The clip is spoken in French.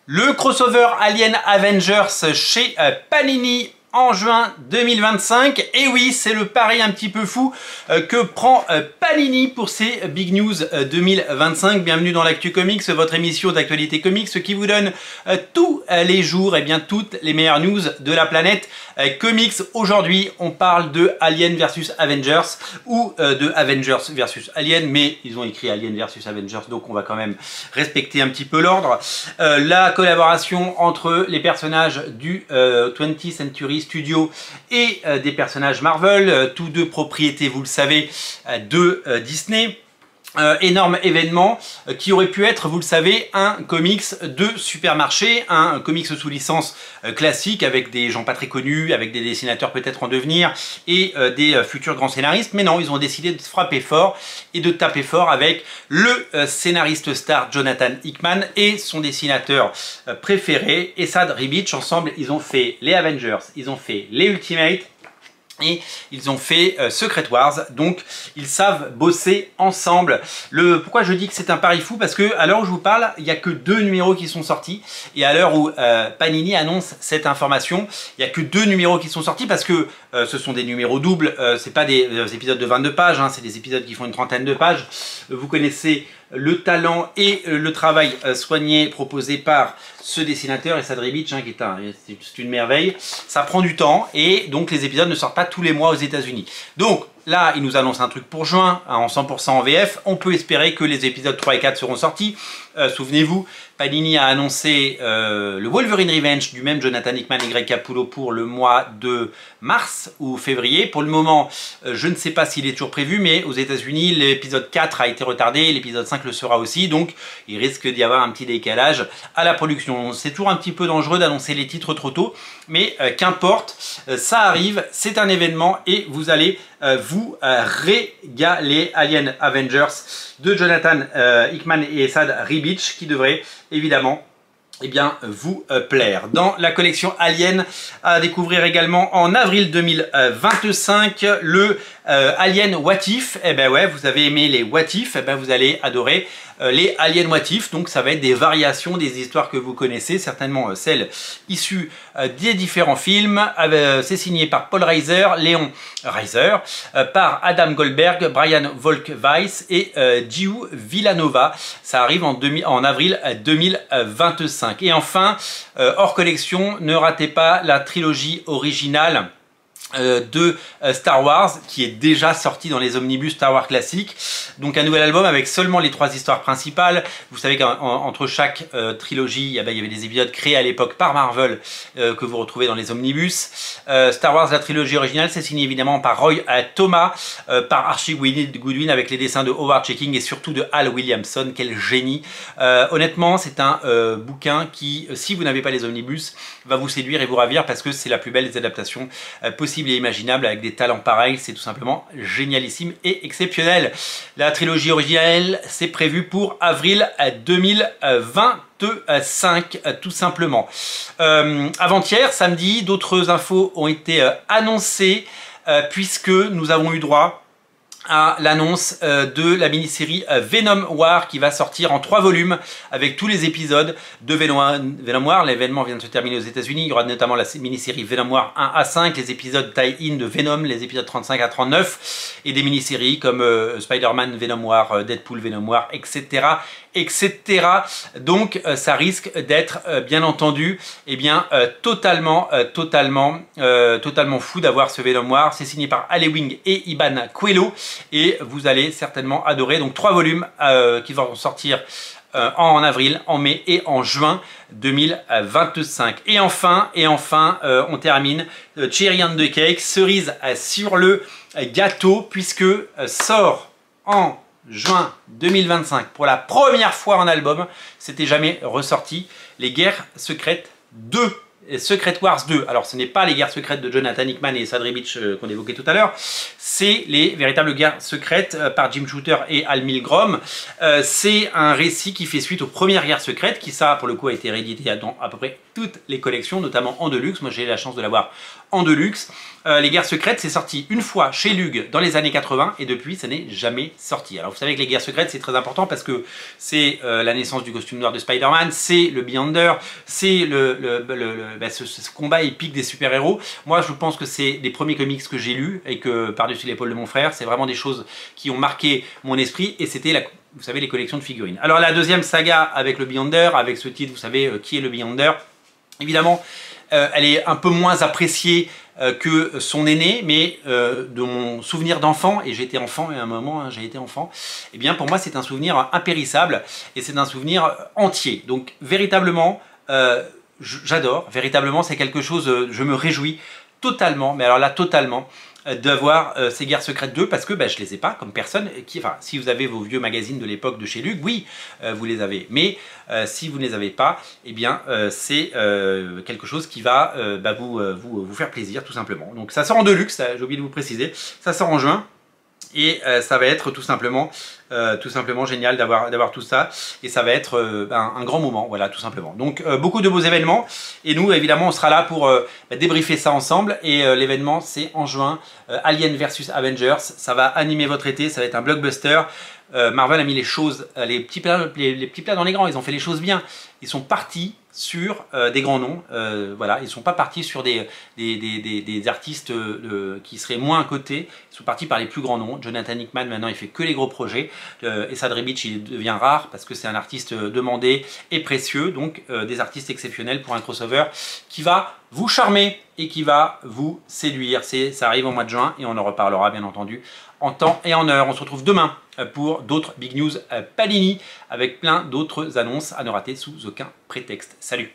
Le crossover Alien Avengers chez Panini en juin 2025. Et oui, c'est le pari un petit peu fou que prend Panini pour ces Big News 2025. Bienvenue dans l'Actu Comics, votre émission d'actualité comics qui vous donne tous les jours toutes les meilleures news de la planète comics. Aujourd'hui, on parle de Alien versus Avengers ou de Avengers versus Alien, mais ils ont écrit Alien versus Avengers, donc on va quand même respecter un petit peu l'ordre. La collaboration entre les personnages du 20th Century Studio et des personnages Marvel, tous deux propriétés, vous le savez, de Disney. Énorme événement qui aurait pu être, vous le savez, un comics de supermarché, un comics sous licence classique avec des gens pas très connus, avec des dessinateurs peut-être en devenir et des futurs grands scénaristes. Mais non, ils ont décidé de frapper fort et de taper fort avec le scénariste star Jonathan Hickman et son dessinateur préféré Esad Ribić. Ensemble, ils ont fait les Avengers, ils ont fait les Ultimates, et ils ont fait Secret Wars, donc ils savent bosser ensemble. Pourquoi je dis que c'est un pari fou? Parce que à l'heure où je vous parle, il n'y a que 2 numéros qui sont sortis. Et à l'heure où Panini annonce cette information, il n'y a que 2 numéros qui sont sortis parce que ce sont des numéros doubles. C'est pas des épisodes de 22 pages, hein, c'est des épisodes qui font une trentaine de pages. Vous connaissez le talent et le travail soigné proposé par ce dessinateur Esad Ribić, hein, qui est une merveille. Ça prend du temps et donc les épisodes ne sortent pas tous les mois aux États-Unis. Donc là, il nous annonce un truc pour juin, hein, en 100% en VF. On peut espérer que les épisodes 3 et 4 seront sortis. Souvenez-vous, Panini a annoncé le Wolverine Revenge du même Jonathan Hickman et Greg Capullo pour le mois de mars ou février. Pour le moment, je ne sais pas s'il est toujours prévu, mais aux États-Unis, l'épisode 4 a été retardé, l'épisode 5 le sera aussi, donc il risque d'y avoir un petit décalage à la production. C'est toujours un petit peu dangereux d'annoncer les titres trop tôt, mais qu'importe, ça arrive, c'est un événement et vous allez vous régaler. Alien Avengers de Jonathan Hickman et Esad Ribić qui devrait évidemment vous plaire. Dans la collection Alien, à découvrir également en avril 2025 le Alien What If. Eh ben ouais, vous avez aimé les What If, eh ben vous allez adorer les Alien What If. Donc ça va être des variations des histoires que vous connaissez, certainement celles issues des différents films. C'est signé par Paul Reiser, Léon Reiser, par Adam Goldberg, Brian Volk-Weiss et Giu Villanova. Ça arrive en avril 2025. Et enfin, hors collection, ne ratez pas la trilogie originale de Star Wars qui est déjà sorti dans les omnibus Star Wars classiques. Donc un nouvel album avec seulement les 3 histoires principales. Vous savez qu'entre chaque trilogie, il y avait des épisodes créés à l'époque par Marvel que vous retrouvez dans les omnibus. Star Wars, la trilogie originale, c'est signé évidemment par Roy Thomas, par Archie Goodwin avec les dessins de Howard Chaykin et surtout de Hal Williamson. Quel génie! Honnêtement, c'est un bouquin qui, si vous n'avez pas les omnibus, va vous séduire et vous ravir parce que c'est la plus belle des adaptations possibles et imaginables avec des talents pareils. C'est tout simplement génialissime et exceptionnel. La trilogie originale, c'est prévu pour avril 2025, tout simplement. Avant-hier, samedi, d'autres infos ont été annoncées puisque nous avons eu droit à l'annonce de la mini-série Venom War qui va sortir en 3 volumes avec tous les épisodes de Venom War. L'événement vient de se terminer aux États-Unis. Il y aura notamment la mini-série Venom War 1 à 5, les épisodes tie-in de Venom, les épisodes 35 à 39 et des mini-séries comme Spider-Man Venom War, Deadpool Venom War, etc. etc. Donc ça risque d'être bien entendu totalement fou d'avoir ce Venom War. C'est signé par Alewing et Iban Coelho et vous allez certainement adorer. Donc 3 volumes qui vont sortir en avril, en mai et en juin 2025. Et enfin, on termine Cherry on the Cake, cerise sur le gâteau, puisque sort en juin 2025 pour la première fois en album, c'était jamais ressorti, Les Guerres Secrètes 2. Secret Wars 2. Alors ce n'est pas les guerres secrètes de Jonathan Hickman et Sadri Beach qu'on évoquait tout à l'heure, c'est les véritables guerres secrètes par Jim Shooter et Al Milgrom. C'est un récit qui fait suite aux premières guerres secrètes, qui ça pour le coup a été réédité dans à peu près toutes les collections, notamment en Deluxe. Moi j'ai eu la chance de l'avoir en Deluxe. Les guerres secrètes, c'est sorti une fois chez Lug dans les années 80 et depuis ça n'est jamais sorti. Alors vous savez que les guerres secrètes c'est très important parce que c'est la naissance du costume noir de Spider-Man, c'est le Beyonder, c'est ce combat épique des super-héros. Moi je pense que c'est des premiers comics que j'ai lus et que par-dessus l'épaule de mon frère, c'est vraiment des choses qui ont marqué mon esprit et c'était vous savez, les collections de figurines. Alors la deuxième saga avec le Beyonder, avec ce titre, vous savez qui est le Beyonder, évidemment elle est un peu moins appréciée que son aîné, mais de mon souvenir d'enfant, et j'étais enfant, et à un moment hein, j'ai été enfant, et bien pour moi c'est un souvenir impérissable, et c'est un souvenir entier. Donc véritablement, j'adore, véritablement c'est quelque chose, je me réjouis totalement, mais alors là totalement, d'avoir ces guerres secrètes 2 parce que je les ai pas comme personne enfin si vous avez vos vieux magazines de l'époque de chez Lug, oui vous les avez, mais si vous ne les avez pas, eh bien c'est quelque chose qui va vous faire plaisir tout simplement. Donc ça sort en Deluxe, j'ai oublié de vous préciser, ça sort en juin. Et ça va être tout simplement génial d'avoir tout ça. Et ça va être un grand moment, voilà, tout simplement. Donc beaucoup de beaux événements. Et nous, évidemment, on sera là pour débriefer ça ensemble. Et l'événement, c'est en juin. Alien versus Avengers. Ça va animer votre été, ça va être un blockbuster. Marvel a mis les choses, les petits plats dans les grands. Ils ont fait les choses bien. Ils sont partis sur des grands noms, voilà, ils ne sont pas partis sur des artistes qui seraient moins à côté, ils sont partis par les plus grands noms. Jonathan Hickman maintenant il fait que les gros projets, et Sadri Beach il devient rare parce que c'est un artiste demandé et précieux, donc des artistes exceptionnels pour un crossover qui va vous charmer et qui va vous séduire. Ça arrive au mois de juin et on en reparlera bien entendu en temps et en heure. On se retrouve demain pour d'autres Big News Panini avec plein d'autres annonces à ne rater sous aucun prétexte. Salut!